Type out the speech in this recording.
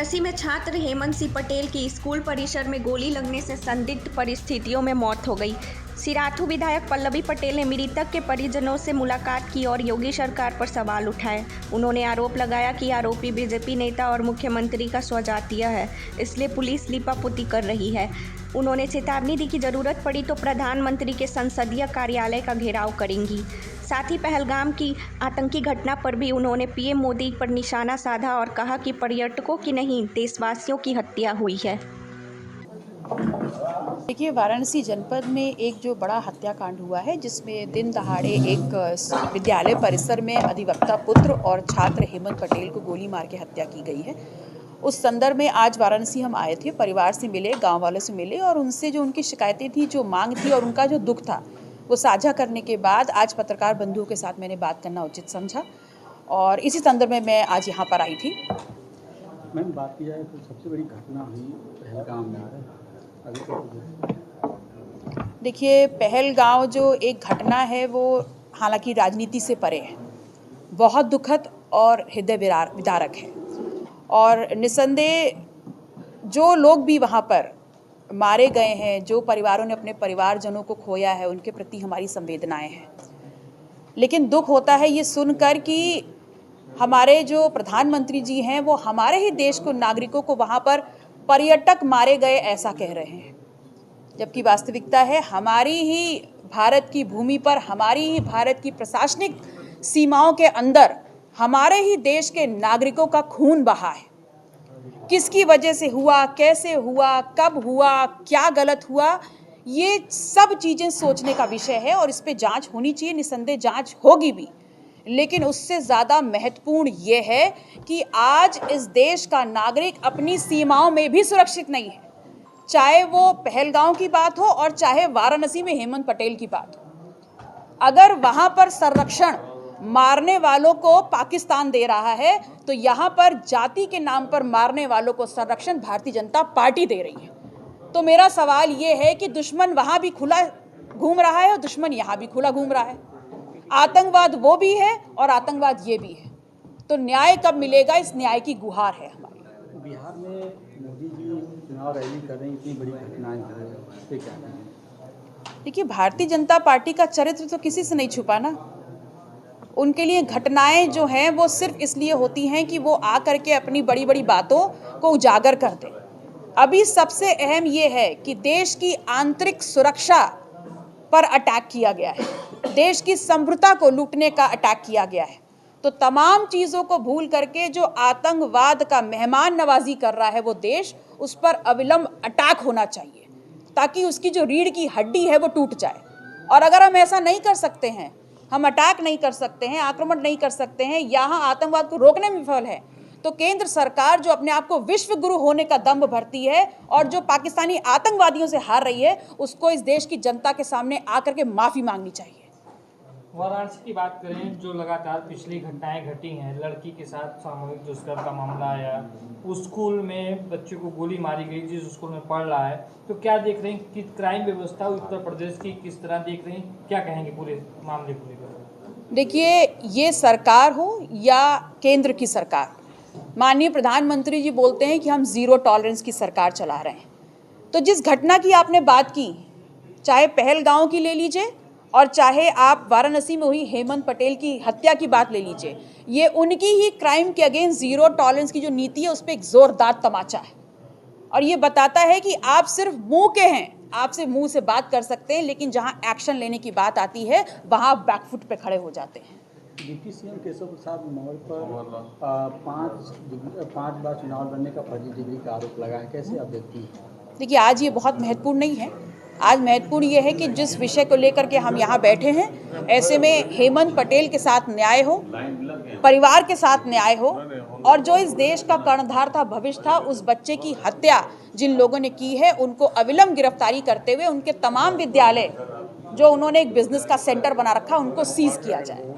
वाराणसी में छात्र हेमंत सिंह पटेल की स्कूल परिसर में गोली लगने से संदिग्ध परिस्थितियों में मौत हो गई। सिराथू विधायक पल्लवी पटेल ने मृतक के परिजनों से मुलाकात की और योगी सरकार पर सवाल उठाए। उन्होंने आरोप लगाया कि आरोपी बीजेपी नेता और मुख्यमंत्री का स्वजातीय है, इसलिए पुलिस लिपापोती कर रही है। उन्होंने चेतावनी दी कि जरूरत पड़ी तो प्रधानमंत्री के संसदीय कार्यालय का घेराव करेंगी। साथ ही पहलगाम की आतंकी घटना पर भी उन्होंने पीएम मोदी पर निशाना साधा और कहा कि पर्यटकों की नहीं, देशवासियों की हत्या हुई है। देखिए, वाराणसी जनपद में एक जो बड़ा हत्याकांड हुआ है, जिसमें दिन दहाड़े एक विद्यालय परिसर में अधिवक्ता पुत्र और छात्र हेमंत पटेल को गोली मार के हत्या की गई है। उस संदर्भ में आज वाराणसी हम आए थे, परिवार से मिले, गांव वालों से मिले और उनसे जो उनकी शिकायतें थी, जो मांग थी और उनका जो दुख था, वो साझा करने के बाद आज पत्रकार बंधुओं के साथ मैंने बात करना उचित समझा और इसी संदर्भ में मैं आज यहाँ पर आई थी। मैम, बात की जाए तो सबसे बड़ी घटना हुई पहलगाम में आ रहा है। देखिए, पहलगाम जो एक घटना है वो हालांकि राजनीति से परे है, बहुत दुखद और हृदय विदारक है और निसंदेह जो लोग भी वहाँ पर मारे गए हैं, जो परिवारों ने अपने परिवारजनों को खोया है, उनके प्रति हमारी संवेदनाएं हैं। लेकिन दुख होता है ये सुनकर कि हमारे जो प्रधानमंत्री जी हैं वो हमारे ही देश को, नागरिकों को वहाँ पर पर्यटक मारे गए ऐसा कह रहे हैं, जबकि वास्तविकता है हमारी ही भारत की भूमि पर, हमारी ही भारत की प्रशासनिक सीमाओं के अंदर हमारे ही देश के नागरिकों का खून बहा है। किसकी वजह से हुआ, कैसे हुआ, कब हुआ, क्या गलत हुआ, ये सब चीज़ें सोचने का विषय है और इस पे जांच होनी चाहिए, निसंदेह जांच होगी भी। लेकिन उससे ज़्यादा महत्वपूर्ण ये है कि आज इस देश का नागरिक अपनी सीमाओं में भी सुरक्षित नहीं है, चाहे वो पहलगाम की बात हो और चाहे वाराणसी में हेमंत पटेल की बात हो। अगर वहाँ पर संरक्षण मारने वालों को पाकिस्तान दे रहा है, तो यहाँ पर जाति के नाम पर मारने वालों को संरक्षण भारतीय जनता पार्टी दे रही है। तो मेरा सवाल ये है कि दुश्मन वहाँ भी खुला घूम रहा है और दुश्मन यहाँ भी खुला घूम रहा है। आतंकवाद वो भी है और आतंकवाद ये भी है, तो न्याय कब मिलेगा, इस न्याय की गुहार है हमारी। बिहार में मोदी जी चुनाव रैली कर रहे हैं, इतनी बड़ी घटनाएं हो रही हैं, इस पे क्या कहेंगे? देखिए, भारतीय जनता पार्टी का चरित्र तो किसी से नहीं छुपा ना। उनके लिए घटनाएं जो हैं वो सिर्फ इसलिए होती हैं कि वो आ करके अपनी बड़ी बड़ी बातों को उजागर कर दें। अभी सबसे अहम ये है कि देश की आंतरिक सुरक्षा पर अटैक किया गया है, देश की संप्रभुता को लूटने का अटैक किया गया है। तो तमाम चीज़ों को भूल करके जो आतंकवाद का मेहमान नवाजी कर रहा है वो देश, उस पर अविलंब अटैक होना चाहिए ताकि उसकी जो रीढ़ की हड्डी है वो टूट जाए। और अगर हम ऐसा नहीं कर सकते हैं, हम अटैक नहीं कर सकते हैं, आक्रमण नहीं कर सकते हैं, यहाँ आतंकवाद को रोकने में विफल है, तो केंद्र सरकार जो अपने आप को विश्व गुरु होने का दंभ भरती है और जो पाकिस्तानी आतंकवादियों से हार रही है, उसको इस देश की जनता के सामने आकर के माफ़ी मांगनी चाहिए। वाराणसी की बात करें, जो लगातार पिछली घटनाएं घटी हैं, लड़की के साथ सामूहिक दुष्कर्म का मामला आया, उस स्कूल में बच्चे को गोली मारी गई जिस स्कूल में पढ़ रहा है, तो क्या देख रहे हैं कि क्राइम व्यवस्था उत्तर प्रदेश की किस तरह देख रहे हैं, क्या कहेंगे पूरे मामले को लेकर? देखिए, ये सरकार हो या केंद्र की सरकार, माननीय प्रधानमंत्री जी बोलते हैं कि हम ज़ीरो टॉलरेंस की सरकार चला रहे हैं। तो जिस घटना की आपने बात की, चाहे पहलगाम की ले लीजिए और चाहे आप वाराणसी में हुई हेमंत पटेल की हत्या की बात ले लीजिए, ये उनकी ही क्राइम के अगेंस्ट ज़ीरो टॉलरेंस की जो नीति है उस पर एक ज़ोरदार तमाचा है और ये बताता है कि आप सिर्फ मुंह के हैं, आप सिर्फ मुंह से बात कर सकते हैं, लेकिन जहां एक्शन लेने की बात आती है वहां आप बैकफुट पे खड़े हो जाते हैं। डिप्टी सीएम केशव प्रसाद मौर्य पर 5 बार चुनाव लड़ने का फर्जी डिग्री का आरोप लगा है, कैसे आप देखती हैं? देखिए, आज ये बहुत महत्वपूर्ण नहीं है। आज महत्वपूर्ण ये है कि जिस विषय को लेकर के हम यहाँ बैठे हैं, ऐसे में हेमंत पटेल के साथ न्याय हो, परिवार के साथ न्याय हो और जो इस देश का कर्णधार था, भविष्य था, उस बच्चे की हत्या जिन लोगों ने की है उनको अविलंब गिरफ्तारी करते हुए उनके तमाम विद्यालय जो उन्होंने एक बिजनेस का सेंटर बना रखा उनको सीज किया जाए।